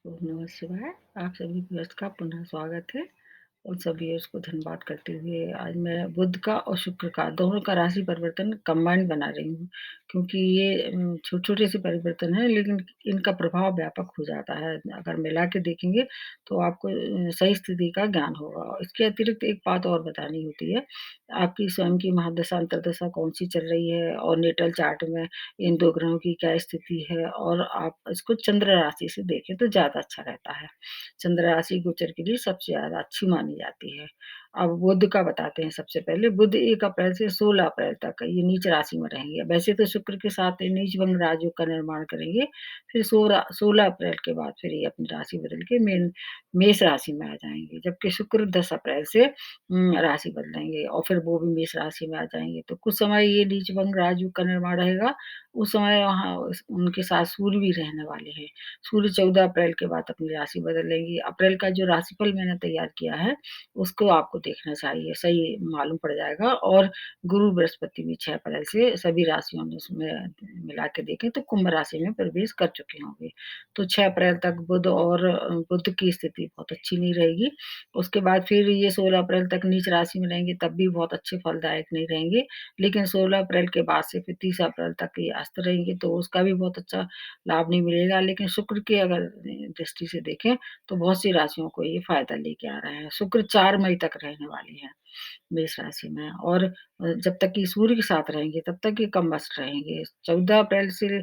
ओम नमः शिवाय। आप सभी व्यूअर्स का पुनः स्वागत है। उन सभी व्यूअर्स को धन्यवाद करते हुए आज मैं बुध का और शुक्र का दोनों का राशि परिवर्तन कंबाइंड बना रही हूँ, क्योंकि ये छोटे-छोटे से परिवर्तन हैं, लेकिन इनका प्रभाव व्यापक हो जाता है। अगर मिला के देखेंगे तो आपको सही स्थिति का ज्ञान होगा। और इसके अतिरिक्त एक बात और बतानी होती है, आपकी स्वयं की महादशा, अंतर्दशा कौन-सी चल रही है और नेटल चार्ट में इन 2 ग्रहों की क्या स्थिति है, और आप इसको चंद्र राशि से देखें तो ज़्यादा अच्छा रहता है। चंद्र राशि गोचर के लिए सबसे ज़्यादा अच्छी मानी जाती है। अब बुध का बताते हैं सबसे पहले। बुध 1 अप्रैल से 16 अप्रैल तक ये नीच राशि में रहेंगे। वैसे तो शुक्र के साथ ये नीच भंग राजयोग का निर्माण करेंगे, फिर 16 अप्रैल के बाद फिर ये अपनी राशि बदल के मेष राशि में आ जाएँगे, जबकि शुक्र 10 अप्रैल से राशि बदलेंगे और फिर वो भी मेष राशि में आ जाएँगे। तो कुछ समय ये नीच भंग राजयोग का निर्माण रहेगा, उस समय वहाँ उनके साथ सूर्य भी रहने वाले हैं। सूर्य 14 अप्रैल के बाद अपनी राशि बदल लेंगी। अप्रैल का जो राशिफल मैंने तैयार किया है, उसको आपको देखना चाहिए, सही मालूम पड़ जाएगा। और गुरु बृहस्पति भी 6 अप्रैल से सभी राशियों में उसमें मिला के देखें तो कुंभ राशि में प्रवेश कर चुके होंगे। तो 6 अप्रैल तक बुध और बुध की स्थिति बहुत अच्छी नहीं रहेगी। उसके बाद फिर ये 16 अप्रैल तक नीच राशि में रहेंगे, तब भी बहुत अच्छे फलदायक नहीं रहेंगे। लेकिन 16 अप्रैल के बाद से फिर 30 अप्रैल तक ये अस्त रहेंगे, तो उसका भी बहुत अच्छा लाभ नहीं मिलेगा। लेकिन शुक्र की अगर दृष्टि से देखें तो बहुत सी राशियों को ये फ़ायदा लेके आ रहा है। शुक्र 4 मई तक रहने वाले हैं मेष राशि में, और जब तक ये सूर्य के साथ रहेंगे तब तक ये कमबख्त रहेंगे। 14 अप्रैल से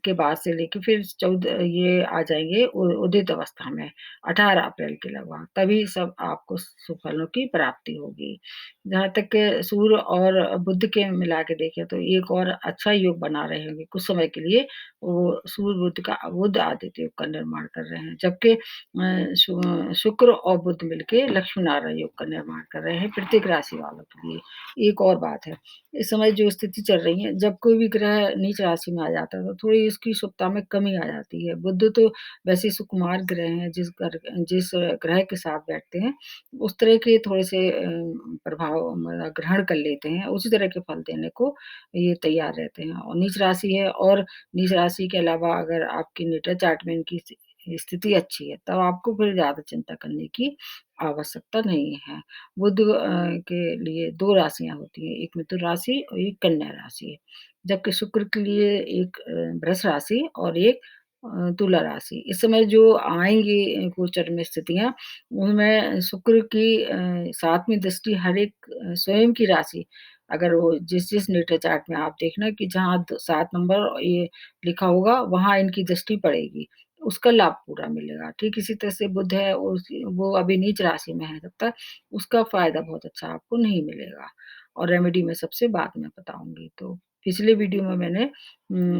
के बाद से लेके फिर 14 ये आ जाएँगे उदित अवस्था में 18 अप्रैल के लगभग, तभी सब आपको सुफलों की प्राप्ति होगी। जहाँ तक कि सूर्य और बुध के मिला के देखें तो एक और अच्छा योग बना रहे होंगे कुछ समय के लिए। वो सूर्य बुध आदित्य योग का निर्माण कर रहे हैं, जबकि शुक्र और बुध मिलके लक्ष्मी नारायण योग का निर्माण कर रहे हैं प्रत्येक राशि वालों के लिए। एक और बात है, इस समय जो स्थिति चल रही है, जब कोई भी ग्रह नीच राशि में आ जाता है तो थोड़ी उसकी शुभता में कमी आ जाती है। बुध तो वैसे सुकुमार ग्रह हैं, जिस ग्रह के साथ बैठते हैं उस तरह के थोड़े से प्रभाव मतलब ग्रहण कर लेते हैं, उसी तरह के फल देने को ये तैयार रहते हैं। और नीच राशि है, और नीच राशि के अलावा अगर आपकी नेटल चार्ट में इनकी स्थिति अच्छी है, तब आपको फिर ज़्यादा चिंता करने की आवश्यकता नहीं है। बुध के लिए 2 राशियाँ होती हैं, एक मिथुन राशि और एक कन्या राशि है। जबकि शुक्र के लिए एक वृष राशि और एक तुला राशि। इस समय जो आएँगी गोचर में स्थितियाँ, उनमें शुक्र की 7वीं दृष्टि हर एक स्वयं की राशि, अगर वो जिस-जिस नेटल चार्ट में आप देखना कि जहाँ 7 नंबर ये लिखा होगा, वहाँ इनकी दृष्टि पड़ेगी, उसका लाभ पूरा मिलेगा। ठीक इसी तरह से बुध है, वो अभी नीच राशि में है जब तक, उसका फ़ायदा बहुत अच्छा आपको नहीं मिलेगा। और रेमेडी मैं सबसे बाद में बताऊँगी। तो पिछले वीडियो में मैंने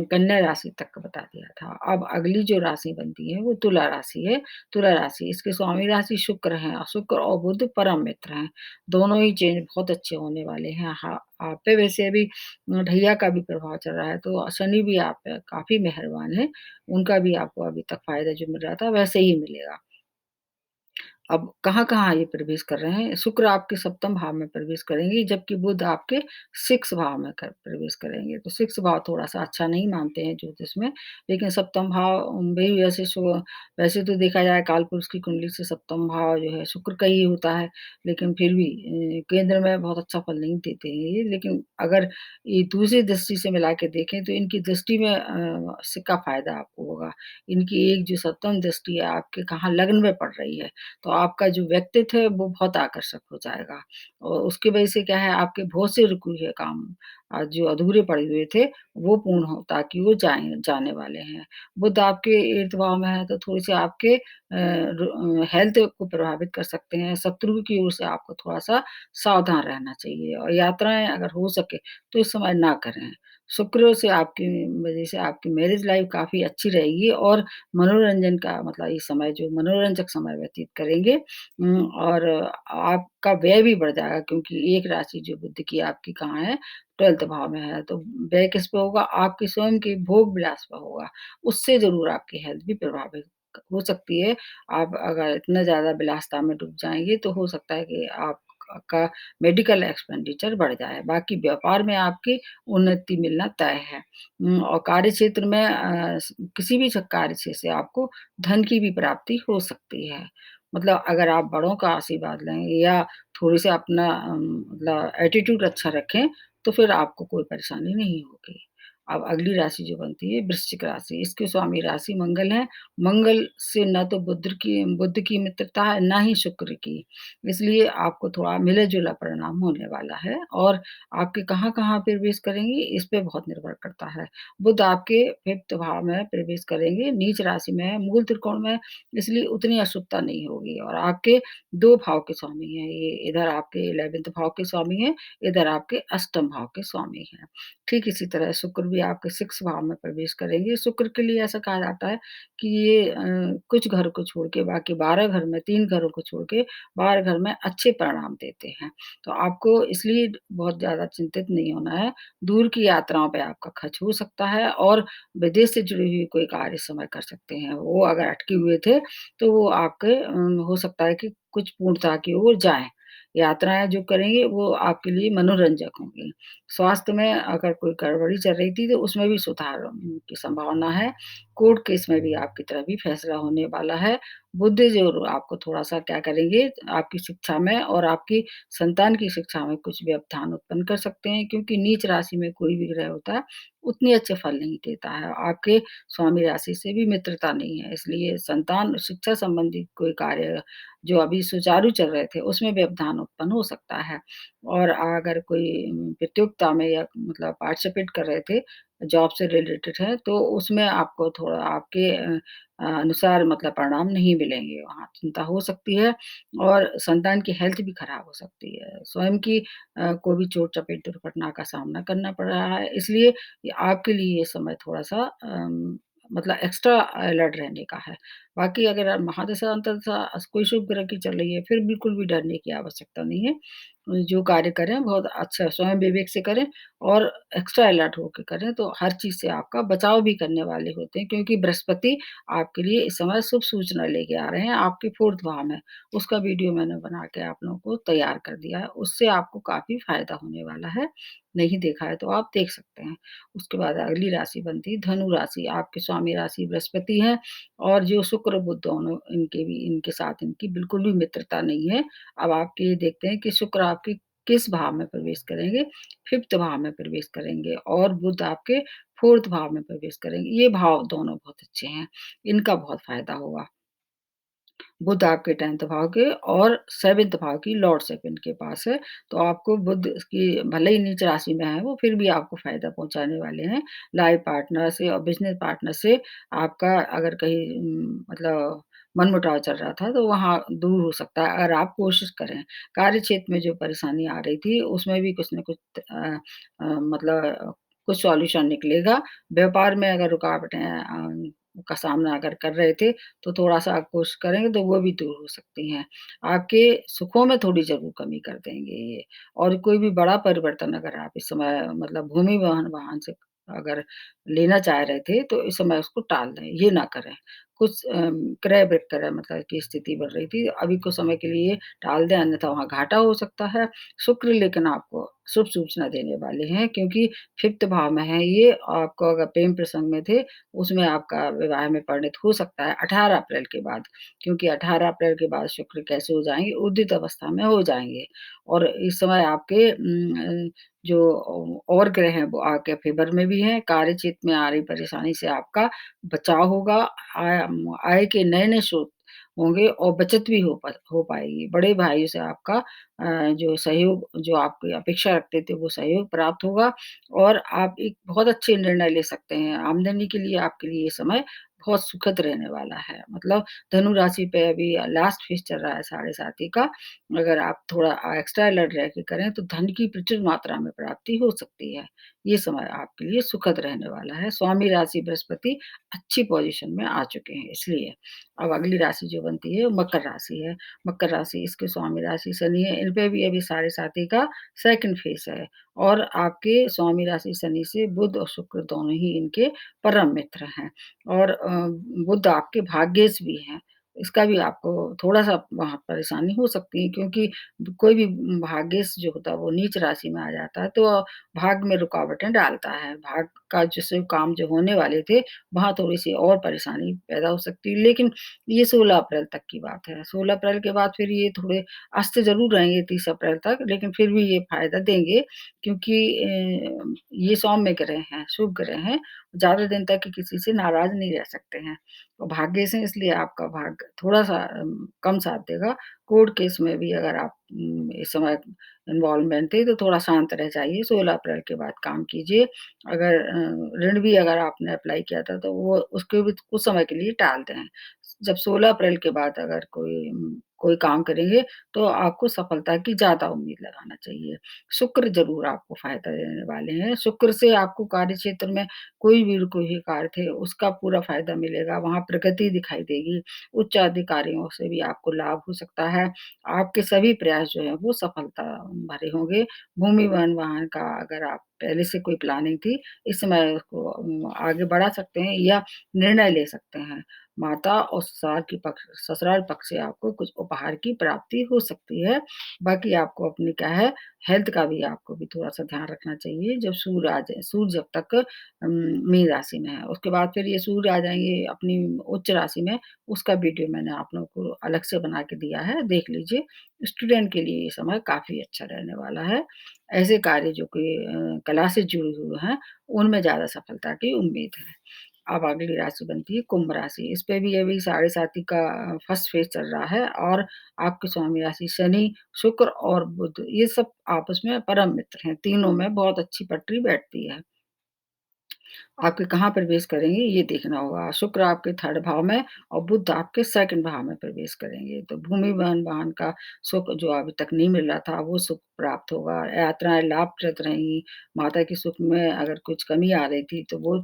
कन्या राशि तक का बता दिया था। अब अगली जो राशि बनती है वो तुला राशि है। तुला राशि, इसके स्वामी राशि शुक्र हैं, और शुक्र और बुध परम मित्र हैं। दोनों ही चेंज बहुत अच्छे होने वाले हैं। हाँ, आप पे वैसे अभी ढैया का भी प्रभाव चल रहा है, तो शनि भी आप पे काफ़ी मेहरबान हैं। उनका भी आपको अभी तक फ़ायदा जो मिल रहा था वैसे ही मिलेगा। अब कहाँ-कहाँ ये प्रवेश कर रहे हैं? शुक्र आपके सप्तम भाव में प्रवेश करेंगे, जबकि बुध आपके 6 भाव में कर प्रवेश करेंगे। तो 6 भाव थोड़ा-सा अच्छा नहीं मानते हैं ज्योतिष में, लेकिन सप्तम भाव भी वैसे तो देखा जाए कालपुरुष की कुंडली से सप्तम भाव जो है शुक्र का ही होता है, लेकिन फिर भी केंद्र में बहुत अच्छा फल नहीं देते हैं ये। लेकिन अगर ये दूसरी दृष्टि से मिला के देखें तो इनकी दृष्टि में से का फ़ायदा आपको होगा। इनकी एक जो सप्तम दृष्टि है आपके कहाँ लग्न में पड़ रही है, तो आपका जो व्यक्तित्व है वो बहुत आकर्षक हो जाएगा, और उसकी वजह से क्या है, आपके बहुत से रुके हुए काम जो अधूरे पड़े हुए थे वो पूर्ण हो, ताकि वो जाने वाले हैं। बुध आपके 8th भाव में है, तो थोड़ी-सी आपके हेल्थ को प्रभावित कर सकते हैं। शत्रु की ओर से आपको थोड़ा-सा सावधान रहना चाहिए, और यात्राएँ अगर हो सके तो इस समय ना करें। शुक्र से आपकी वजह से आपकी मैरिज लाइफ काफ़ी अच्छी रहेगी, और मनोरंजन का मतलब ये समय जो मनोरंजक समय व्यतीत करेंगे, और आपका व्यय भी बढ़ जाएगा, क्योंकि एक राशि जो बुध की आपकी कहाँ है, 12th भाव में है, तो व्यय किस पे होगा? आपके स्वयं के भोग विलास पे होगा। उससे ज़रूर आपकी हेल्थ भी प्रभावित हो सकती है। आप अगर इतना ज़्यादा विलासिता में डूब जाएँगे तो हो सकता है कि आप आपका मेडिकल एक्सपेंडिचर बढ़ जाए। बाकी व्यापार में आपकी उन्नति मिलना तय है। और कार्यक्षेत्र में किसी भी कार्य से आपको धन की भी प्राप्ति हो सकती है। मतलब अगर आप बड़ों का आशीर्वाद लें या थोड़ी-सी अपना मतलब एटीट्यूड अच्छा रखें, तो फिर आपको कोई परेशानी नहीं होगी। अब अगली राशि जो बनती है वृश्चिक राशि, इसके स्वामी राशि मंगल है। मंगल से ना तो बुध की मित्रता है, ना ही शुक्र की। इसलिए आपको थोड़ा मिला-जुला परिणाम होने वाला है और आपके कहाँ-कहाँ प्रवेश करेंगे, इस पे बहुत निर्भर करता है। बुध आपके 5th भाव में प्रवेश करेंगे, नीच राशि में है, मूल त्रिकोण में, इसलिए उतनी अशुभता नहीं होगी और आपके 2 भाव के स्वामी हैं ये, इधर आपके 11th भाव के स्वामी हैं, इधर आपके अष्टम भाव के स्वामी हैं। ठीक इसी तरह शुक्र भी आपके 6th भाव में प्रवेश करेंगे। शुक्र के लिए ऐसा कहा जाता है कि ये कुछ घर को छोड़ के बाकी 12 घर में 3 घरों को छोड़ के 12 घर में अच्छे परिणाम देते हैं। तो आपको इसलिए बहुत ज़्यादा चिंतित नहीं होना है। दूर की यात्राओं पे आपका खर्च हो सकता है और विदेश से जुड़ी हुई कोई कार्य इस समय कर सकते हैं। वो अगर अटके हुए थे, तो वो आपके हो सकता है कि कुछ पूर्णता की ओर जाएँ। यात्राएँ जो करेंगे वो आपके लिए मनोरंजक होंगी। स्वास्थ्य में अगर कोई गड़बड़ी चल रही थी, तो उसमें भी सुधार की संभावना है। कोर्ट केस में भी आपकी तरफ भी फैसला होने वाला है। बुध ज़रूर आपको थोड़ा-सा क्या करेंगे, आपकी शिक्षा में और आपकी संतान की शिक्षा में कुछ व्यवधान उत्पन्न कर सकते हैं क्योंकि नीच राशि में कोई भी ग्रह होता है, उतने अच्छे फल नहीं देता है। आपके स्वामी राशि से भी मित्रता नहीं है, इसलिए संतान शिक्षा संबंधी कोई कार्य जो अभी सुचारू चल रहे थे, उसमें व्यवधान उत्पन्न हो सकता है। और अगर कोई प्रतियोगिता में या मतलब पार्टिसिपेट कर रहे थे, जॉब से रिलेटेड है, तो उसमें आपको थोड़ा आपके अनुसार मतलब परिणाम नहीं मिलेंगे, वहाँ चिंता हो सकती है और संतान की हेल्थ भी खराब हो सकती है। स्वयं की को भी चोट-चपेट दुर्घटना का सामना करना पड़ रहा है, इसलिए ये आपके लिए ये समय थोड़ा-सा मतलब एक्स्ट्रा अलर्ट रहने का है। बाकी अगर महादशा, अंतर्दशा कोई शुभ ग्रह की चल रही है, फिर बिल्कुल भी डरने की आवश्यकता नहीं है। जो कार्य करें बहुत अच्छा स्वयं विवेक से करें और एक्स्ट्रा अलर्ट होके करें, तो हर चीज़ से आपका बचाव भी करने वाले होते हैं क्योंकि बृहस्पति आपके लिए इस समय शुभ सूचना लेके आ रहे हैं आपके 4th भाव में। उसका वीडियो मैंने बना के आप लोगों को तैयार कर दिया है, उससे आपको काफ़ी फ़ायदा होने वाला है। नहीं देखा है तो आप देख सकते हैं। उसके बाद अगली राशि बनती है धनु राशि, आपके स्वामी राशि बृहस्पति हैं और जो शुक्र, बुध दोनों इनके साथ इनकी बिल्कुल भी मित्रता नहीं है। अब आपके ये देखते हैं कि शुक्र आपके किस भाव में प्रवेश करेंगे, 5th भाव में प्रवेश करेंगे और बुध आपके 4th भाव में प्रवेश करेंगे। ये भाव दोनों बहुत अच्छे हैं, इनका बहुत फ़ायदा होगा। बुध आपके 10th भाव के और 7th भाव की लॉर्डशिप इनके पास है, तो आपको बुध की भले ही नीच राशि में है वो, फिर भी आपको फ़ायदा पहुँचाने वाले हैं। लाइफ़ पार्टनर से और बिज़नेस पार्टनर से आपका अगर कहीं मतलब मनमुटाव चल रहा था, तो वहाँ दूर हो सकता है अगर आप कोशिश करें। कार्यक्षेत्र में जो परेशानी आ रही थी, उसमें भी कुछ न कुछ मतलब कुछ सॉल्यूशन निकलेगा। व्यापार में अगर रुकावटें का सामना अगर कर रहे थे, तो थोड़ा-सा आप कोशिश करेंगे तो वो भी दूर हो सकती हैं। आपके सुखों में थोड़ी ज़रूर कमी कर देंगे ये और कोई भी बड़ा परिवर्तन अगर आप इस समय मतलब भूमि वाहन वाहन से अगर लेना चाह रहे थे, तो इस समय उसको टाल दें, ये ना करें। कुछ क्रय विक्रय मतलब की स्थिति बढ़ रही थी, अभी कुछ समय के लिए टाल दें अन्यथा वहाँ घाटा हो सकता है। शुक्र लेकिन आपको शुभ सूचना देने वाले हैं क्योंकि 5th भाव में है ये, आपको अगर प्रेम प्रसंग में थे उसमें आपका विवाह में परिणत हो सकता है 18 अप्रैल के बाद, क्योंकि 18 अप्रैल के बाद शुक्र कैसे हो जाएँगे, उदित अवस्था में हो जाएँगे और इस समय आपके जो और ग्रह हैं वो आपके फ़ेवर में भी हैं, कार्यक्षेत्र में आ रही परेशानी से आपका बचाव होगा, आय के नए-नए स्रोत होंगे और बचत भी हो पाएगी। बड़े भाइयों से आपका जो सहयोग जो आपकी अपेक्षा रखते थे वो सहयोग प्राप्त होगा और आप एक बहुत अच्छे निर्णय ले सकते हैं। आमदनी के लिए आपके लिए ये समय बहुत सुखद रहने वाला है। मतलब धनु राशि पे अभी लास्ट फेज़ चल रहा है साढ़े साती का। अगर आप थोड़ा एक्स्ट्रा अलर्ट रह के करें तो धन की प्रचुर मात्रा में प्राप्ति हो सकती है। ये समय आपके लिए सुखद रहने वाला है। स्वामी राशि बृहस्पति अच्छी पोज़ीशन में आ चुके हैं इसलिए। अब अगली राशि जो बनती है वो मकर राशि है। मकर राशि इसके स्वामी राशि शनि है, इन पे भी अभी साढ़े साती का सेकंड फेज़ है और आपके स्वामी राशि शनि से बुध और शुक्र दोनों ही इनके परम मित्र हैं और बुध आपके भाग्येश भी हैं। इसका भी आपको थोड़ा-सा वहाँ परेशानी हो सकती है क्योंकि कोई भी भाग्येश जो होता है वो नीच राशि में आ जाता है, तो भाग्य में रुकावटें डालता है। भाग्य का जो शुभ काम जो होने वाले थे, वहाँ थोड़ी-सी और परेशानी पैदा हो सकती है। लेकिन ये 16 अप्रैल तक की बात है। 16 अप्रैल के बाद फिर ये थोड़े अस्त ज़रूर रहेंगे 30 अप्रैल तक, लेकिन फिर भी ये फ़ायदा देंगे क्योंकि ये सौम्य ग्रह हैं, शुभ ग्रह हैं, ज़्यादा दिन तक किसी से नाराज़ नहीं रह सकते हैं। और भाग्य से इसलिए आपका भाग्य थोड़ा-सा कम साथ देगा। कोर्ट केस में भी अगर आप इस समय इन्वॉल्वमेंट थे, तो थोड़ा शांत रह जाइए, 16 अप्रैल के बाद काम कीजिए। अगर ऋण भी अगर आपने अप्लाई किया था, तो वो उसके भी कुछ समय के लिए टाल दें। जब 16 अप्रैल के बाद अगर कोई काम करेंगे, तो आपको सफलता की ज़्यादा उम्मीद लगाना चाहिए। शुक्र ज़रूर आपको फ़ायदा देने वाले हैं। शुक्र से आपको कार्यक्षेत्र में कोई भी कार्य थे, उसका पूरा फ़ायदा मिलेगा, वहाँ प्रगति दिखाई देगी। उच्च अधिकारियों से भी आपको लाभ हो सकता है। आपके सभी प्रयास जो हैं, वो सफलता भरे होंगे। भूमि, वन, वाहन का अगर आप पहले से कोई प्लानिंग थी, इस समय उसको आगे बढ़ा सकते हैं या निर्णय ले सकते हैं। माता और ससुराल पक्ष से आपको कुछ उपहार की प्राप्ति हो सकती है। बाकी आपको अपनी क्या है, हेल्थ का भी आपको भी थोड़ा-सा ध्यान रखना चाहिए। जब सूर्य आ जाए, सूर्य जब तक मीन राशि में है, उसके बाद फिर ये सूर्य आ जाएँगे अपनी उच्च राशि में, उसका वीडियो मैंने आप लोगों को अलग से बना के दिया है, देख लीजिए। स्टूडेंट के लिए ये समय काफ़ी अच्छा रहने वाला है। ऐसे कार्य जो कि कला से जुड़े हुए हैं, उनमें ज़्यादा सफलता की उम्मीद है। अब अगली राशि बनती है कुंभ राशि। इस पे भी अभी साढ़े साती का फर्स्ट फेज़ चल रहा है और आपके स्वामी राशि शनि, शुक्र और बुध ये सब आपस में परम मित्र हैं। तीनों में बहुत अच्छी पटरी बैठती है। आपके कहाँ प्रवेश करेंगे ये देखना होगा। शुक्र आपके 3rd भाव में और बुध आपके 2nd भाव में प्रवेश करेंगे। तो भूमि, वन, वाहन का सुख जो अभी तक नहीं मिल रहा था वो सुख प्राप्त होगा। यात्राएँ लाभप्रद रहेंगी। माता के सुख में अगर कुछ कमी आ रही थी तो वो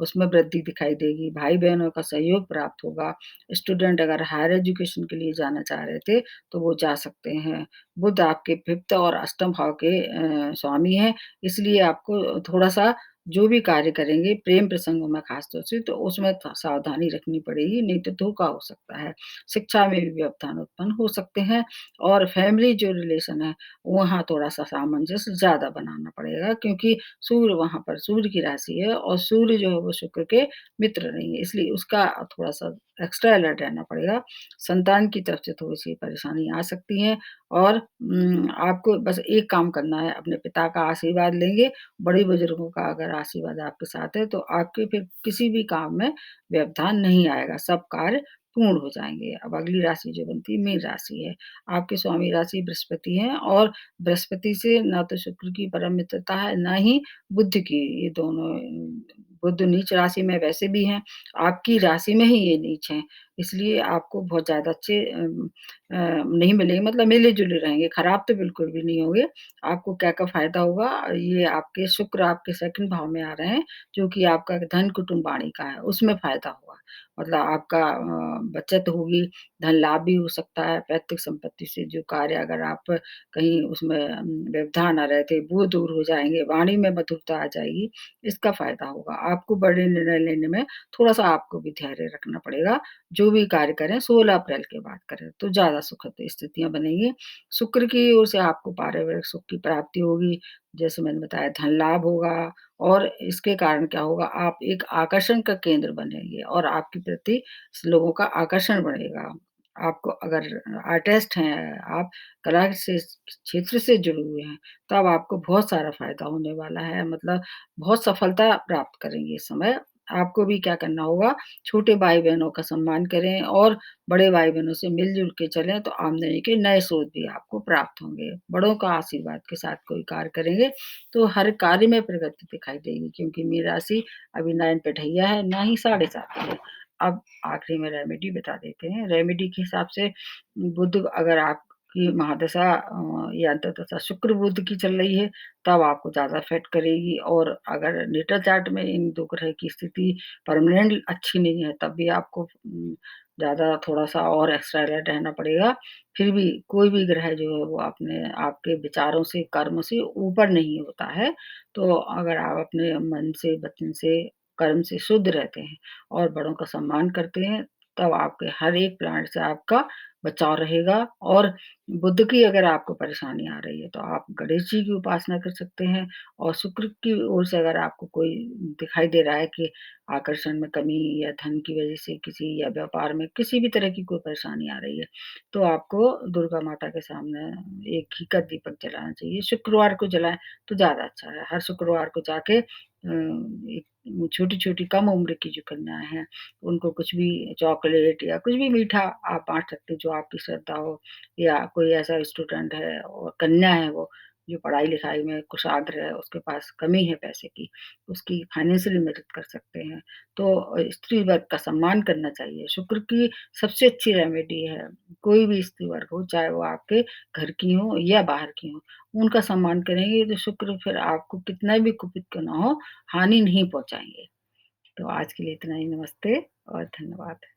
उसमें वृद्धि दिखाई देगी। भाई-बहनों का सहयोग प्राप्त होगा। स्टूडेंट अगर हायर एजुकेशन के लिए जाना चाह रहे थे तो वो जा सकते हैं। बुध आपके 5th और अष्टम भाव के स्वामी हैं, इसलिए आपको थोड़ा-सा जो भी कार्य करेंगे प्रेम प्रसंगों में खास तौर से तो उसमें सावधानी रखनी पड़ेगी, नहीं तो धोखा हो सकता है। शिक्षा में भी व्यवधान उत्पन्न हो सकते हैं और फैमिली जो रिलेशन है वहाँ थोड़ा-सा सामंजस्य ज़्यादा बनाना पड़ेगा क्योंकि सूर्य वहाँ पर सूर्य की राशि है और सूर्य जो है वो शुक्र के मित्र नहीं है, इसलिए उसका थोड़ा-सा एक्स्ट्रा अलर्ट रहना पड़ेगा। संतान की तरफ से थोड़ी-सी परेशानी आ सकती है और आपको बस एक काम करना है, अपने पिता का आशीर्वाद लेंगे, बड़े-बुजुर्गों का अगर आशीर्वाद आपके साथ है, तो आपके फिर किसी भी काम में व्यवधान नहीं आएगा, सब कार्य पूर्ण हो जाएँगे। अब अगली राशि जो बनती है मीन राशि है। आपके स्वामी राशि बृहस्पति हैं और बृहस्पति से ना तो शुक्र की परम मित्रता है, ना ही बुध की। ये दोनों बुध नीच राशि में वैसे भी हैं, आपकी राशि में ही ये नीच हैं, इसलिए आपको बहुत ज़्यादा अच्छे नहीं मिलेंगे मतलब मिले-जुले रहेंगे, खराब तो बिल्कुल भी नहीं होंगे। आपको क्या-क्या फ़ायदा होगा, ये आपके शुक्र आपके 2nd भाव में आ रहे हैं, जो कि आपका धन कुटुम्ब वाणी का है, उसमें फ़ायदा होगा। मतलब आपका बचत होगी, धन लाभ भी हो सकता है, पैतृक संपत्ति से जो कार्य अगर आप कहीं उसमें व्यवधान आ रहे थे, वो दूर हो जाएँगे, वाणी में मधुरता आ जाएगी, इसका फ़ायदा होगा। आपको बड़े निर्णय लेने में थोड़ा-सा आपको भी धैर्य रखना पड़ेगा, जो भी कार्य करें 16 अप्रैल के बाद करें, तो ज़्यादा सुखद स्थितियाँ बनेंगी। शुक्र की ओर से आपको पारिवारिक सुख की प्राप्ति होगी, जैसे मैंने बताया धन लाभ होगा और इसके कारण क्या होगा आप एक आकर्षण का केंद्र बनेंगे और आपके प्रति लोगों का आकर्षण बढ़ेगा। आपको अगर आर्टिस्ट हैं, आप कला से क्षेत्र से जुड़े हुए हैं, तब आपको बहुत सारा फ़ायदा होने वाला है, मतलब बहुत सफलता प्राप्त करेंगे इस समय। आपको भी क्या करना होगा, छोटे भाई-बहनों का सम्मान करें और बड़े भाई-बहनों से मिल-जुल के चलें, तो आमदनी के नए स्रोत भी आपको प्राप्त होंगे। बड़ों का आशीर्वाद के साथ कोई कार्य करेंगे, तो हर कार्य में प्रगति दिखाई देगी क्योंकि मीन राशि अभी 9 पे ढैया है, ना ही साढ़े 7 पे है। अब आखिरी में रेमेडी बता देते हैं। रेमेडी के हिसाब से बुध अगर आपकी महादशा या अंतर्दशा शुक्र बुध की चल रही है, तब आपको ज़्यादा इफ़ेक्ट करेगी और अगर नेटल चार्ट में इन 2 ग्रह की स्थिति परमानेंट अच्छी नहीं है, तब भी आपको ज़्यादा थोड़ा-सा और एक्स्ट्रा अलर्ट रहना पड़ेगा। फिर भी कोई भी ग्रह जो है वो अपने आपके विचारों से, कर्म से ऊपर नहीं होता है। तो अगर आप अपने मन से, वचन से, कर्म से शुद्ध रहते हैं और बड़ों का सम्मान करते हैं, तब आपके हर एक प्लांट से आपका बचाव रहेगा। और बुध की अगर आपको परेशानी आ रही है, तो आप गणेश जी की उपासना कर सकते हैं। और शुक्र की ओर से अगर आपको कोई दिखाई दे रहा है कि आकर्षण में कमी या धन की वजह से किसी या व्यापार में किसी भी तरह की कोई परेशानी आ रही है, तो आपको दुर्गा माता के सामने एक घी का दीपक जलाना चाहिए। शुक्रवार को जलाएँ तो ज़्यादा अच्छा है। हर शुक्रवार को जाके एक छोटी-छोटी कम उम्र की जो कन्याएँ हैं, उनको कुछ भी चॉकलेट या कुछ भी मीठा आप बाँट सकते हैं, जो आपकी श्रद्धा हो। या कोई ऐसा स्टूडेंट है और कन्या है वो, जो पढ़ाई-लिखाई में कुशाग्र है, उसके पास कमी है पैसे की, उसकी फाइनेंशियली मदद कर सकते हैं। तो स्त्री वर्ग का सम्मान करना चाहिए। शुक्र की सबसे अच्छी रेमेडी है, कोई भी स्त्री वर्ग हो, चाहे वो आपके घर की हो या बाहर की हो, उनका सम्मान करेंगे तो शुक्र फिर आपको कितना भी कुपित क्यों ना हो, हानि नहीं पहुँचाएँगे। तो आज के लिए इतना ही, नमस्ते और धन्यवाद।